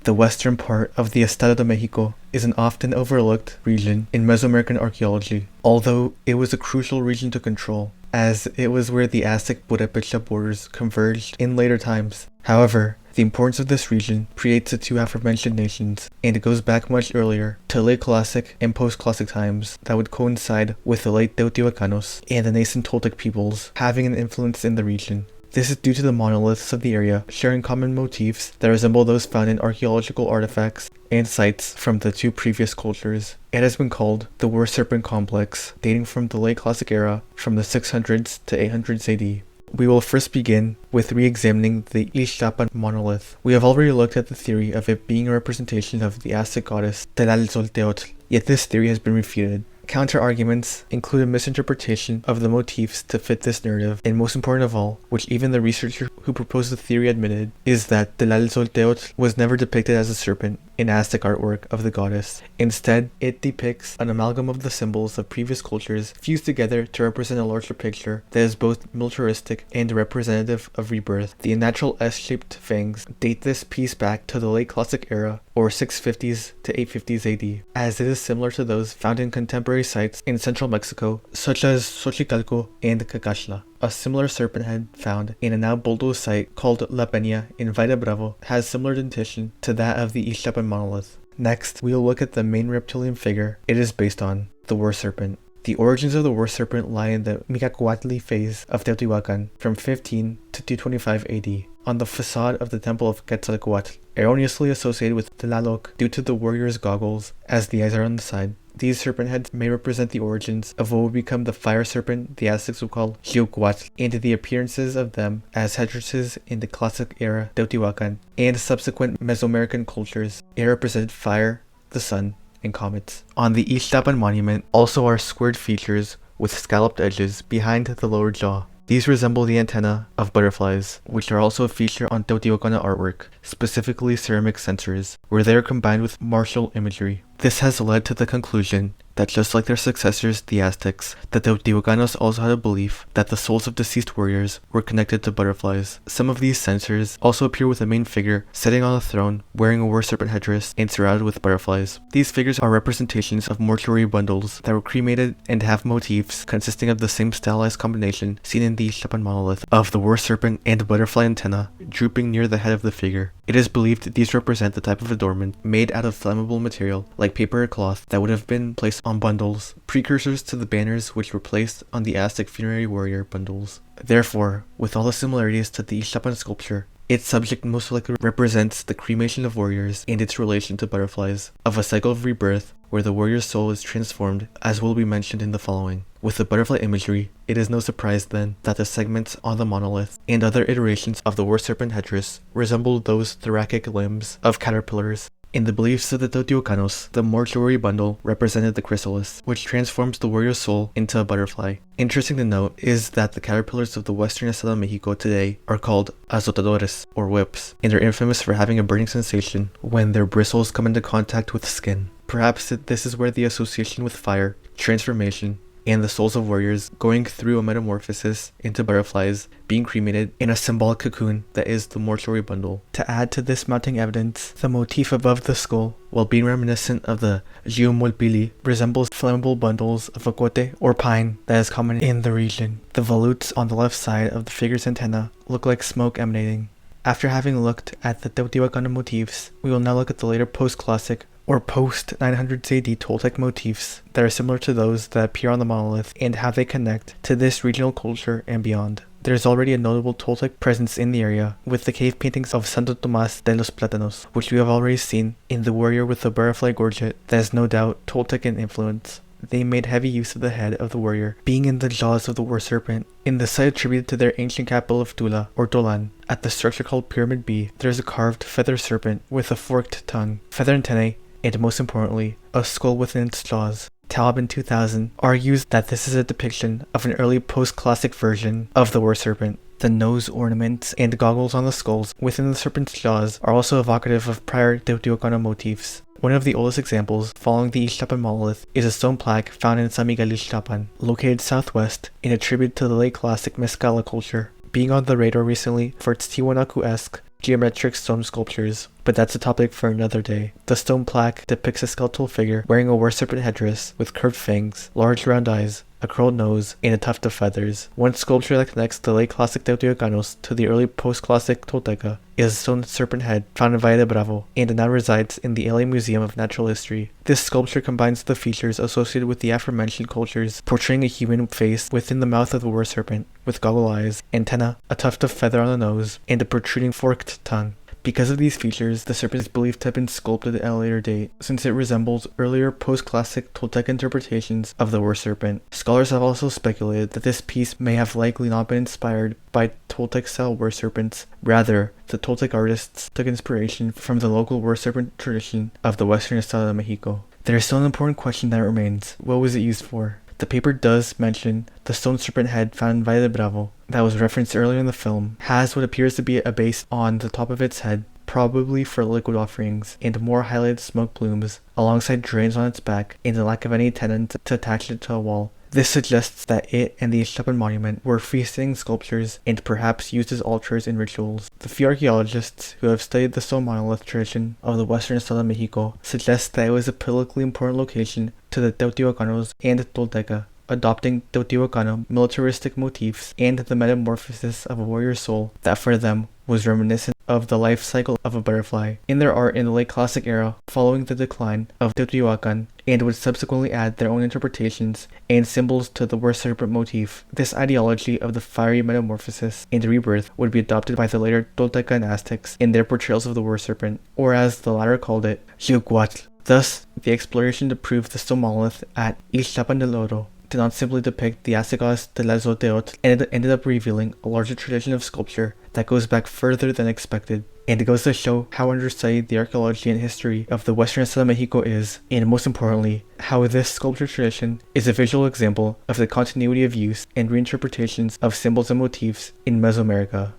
The western part of the Estado de Mexico is an often overlooked region in Mesoamerican archaeology, although it was a crucial region to control, as it was where the Aztec-Purepecha borders converged in later times. However, the importance of this region predates the two aforementioned nations, and it goes back much earlier to late classic and post-classic times that would coincide with the late Teotihuacanos and the nascent Toltec peoples having an influence in the region. This is due to the monoliths of the area sharing common motifs that resemble those found in archaeological artifacts and sites from the two previous cultures. It has been called the War Serpent Complex, dating from the late classic era from the 600s to 800s AD. We will first begin with re-examining the Ixtapan monolith. We have already looked at the theory of it being a representation of the Aztec goddess Tlalzolteotl, yet this theory has been refuted. Counter-arguments include a misinterpretation of the motifs to fit this narrative, and most important of all, which even the researcher who proposed the theory admitted, is that Tlalzolteotl was never depicted as a serpent in Aztec artwork of the goddess. Instead, it depicts an amalgam of the symbols of previous cultures fused together to represent a larger picture that is both militaristic and representative of rebirth. The unnatural S-shaped fangs date this piece back to the late classic era, or 650s to 850s AD, as it is similar to those found in contemporary sites in central Mexico, such as Xochicalco and Cacaxtla. A similar serpent head found in a now bulldozed site called La Peña in Valle Bravo has similar dentition to that of the Ixtapan monolith. Next, we will look at the main reptilian figure it is based on, the war serpent. The origins of the war serpent lie in the Micacuatli phase of Teotihuacan from 15 to 225 AD, on the facade of the temple of Quetzalcoatl, erroneously associated with Tlaloc due to the warrior's goggles, as the eyes are on the side. These serpent heads may represent the origins of what would become the fire serpent the Aztecs would call Xiuhcoatl, and the appearances of them as headdresses in the classic era Teotihuacan and subsequent Mesoamerican cultures. It represented fire, the sun, and comets. On the Ixtapan monument also are squared features with scalloped edges behind the lower jaw. These resemble the antennae of butterflies, which are also a feature on Teotihuacan artwork, specifically ceramic censers, where they are combined with martial imagery. This has led to the conclusion that just like their successors, the Aztecs, the Teotihuacanos also had a belief that the souls of deceased warriors were connected to butterflies. Some of these censers also appear with a main figure sitting on a throne, wearing a war serpent headdress and surrounded with butterflies. These figures are representations of mortuary bundles that were cremated and have motifs consisting of the same stylized combination seen in the Ixtapan monolith of the war serpent and butterfly antenna drooping near the head of the figure. It is believed these represent the type of adornment made out of flammable material like paper or cloth that would have been placed on bundles, precursors to the banners which were placed on the Aztec funerary warrior bundles. Therefore, with all the similarities to the Ixtapan sculpture, its subject most likely represents the cremation of warriors and its relation to butterflies, of a cycle of rebirth where the warrior's soul is transformed, as will be mentioned in the following. With the butterfly imagery, it is no surprise then that the segments on the monolith and other iterations of the war serpent headdress resemble those thoracic limbs of caterpillars. In the beliefs of the Teotihuacanos, the mortuary bundle represented the chrysalis, which transforms the warrior's soul into a butterfly. Interesting to note is that the caterpillars of the western Estado de Mexico today are called azotadores, or whips, and are infamous for having a burning sensation when their bristles come into contact with skin. Perhaps this is where the association with fire, transformation, and the souls of warriors going through a metamorphosis into butterflies being cremated in a symbolic cocoon that is the mortuary bundle. To add to this mounting evidence, the motif above the skull, while being reminiscent of the Xiuhmolpili, resembles flammable bundles of acote or pine that is common in the region. The volutes on the left side of the figure's antenna look like smoke emanating. After having looked at the Teotihuacan motifs, we will now look at the later post-classic or post-900s AD Toltec motifs that are similar to those that appear on the monolith and how they connect to this regional culture and beyond. There is already a notable Toltec presence in the area, with the cave paintings of Santo Tomas de los Plátanos, which we have already seen in the warrior with the butterfly gorget that is no doubt Toltec in influence. They made heavy use of the head of the warrior being in the jaws of the war serpent. In the site attributed to their ancient capital of Tula, or Tolan, at the structure called Pyramid B, there is a carved feather serpent with a forked tongue, feather antennae, and most importantly, a skull within its jaws. Talbin 2000 argues that this is a depiction of an early post-classic version of the war serpent. The nose ornaments and goggles on the skulls within the serpent's jaws are also evocative of prior Teotihuacan motifs. One of the oldest examples following the Ixtapan monolith is a stone plaque found in San Miguel Ixtapan, located southwest and attributed to the late classic Mezcala culture, being on the radar recently for its Tiwanaku-esque geometric stone sculptures, but that's a topic for another day. The stone plaque depicts a skeletal figure wearing a war serpent headdress with curved fangs, large round eyes, a curled nose, and a tuft of feathers. One sculpture that connects the late classic Teotihuacanos to the early post-classic Tolteca is a stone serpent head found in Valle de Bravo, and it now resides in the LA Museum of Natural History. This sculpture combines the features associated with the aforementioned cultures, portraying a human face within the mouth of the war serpent, with goggle eyes, antenna, a tuft of feather on the nose, and a protruding forked tongue. Because of these features, the serpent is believed to have been sculpted at a later date, since it resembles earlier post-classic Toltec interpretations of the war serpent. Scholars have also speculated that this piece may have likely not been inspired by Toltec-style war serpents. Rather, the Toltec artists took inspiration from the local war serpent tradition of the western estado de Mexico. There is still an important question that remains. What was it used for? The paper does mention the stone serpent head found in Valle de Bravo that was referenced earlier in the film has what appears to be a base on the top of its head, probably for liquid offerings, and more highlighted smoke plumes, alongside drains on its back, and the lack of any tenon to attach it to a wall. This suggests that it and the Ixtapan monument were freestanding sculptures and perhaps used as altars in rituals. The few archaeologists who have studied the stone monolith tradition of the western estado de Mexico suggest that it was a politically important location to the Teotihuacanos and Tolteca, adopting Teotihuacano militaristic motifs and the metamorphosis of a warrior soul that for them was reminiscent of the life cycle of a butterfly. In their art in the late classic era, following the decline of Teotihuacan, and would subsequently add their own interpretations and symbols to the war serpent motif. This ideology of the fiery metamorphosis and rebirth would be adopted by the later Tolteca and Aztecs in their portrayals of the war serpent, or as the latter called it, Xiuquatl. Thus, the exploration to prove the stone monolith at Ixtapan del Oro did not simply depict the Aztec goddess de la Teotl, and it ended up revealing a larger tradition of sculpture that goes back further than expected. And it goes to show how understudied the archaeology and history of the western estado de Mexico is, and most importantly, how this sculpture tradition is a visual example of the continuity of use and reinterpretations of symbols and motifs in Mesoamerica.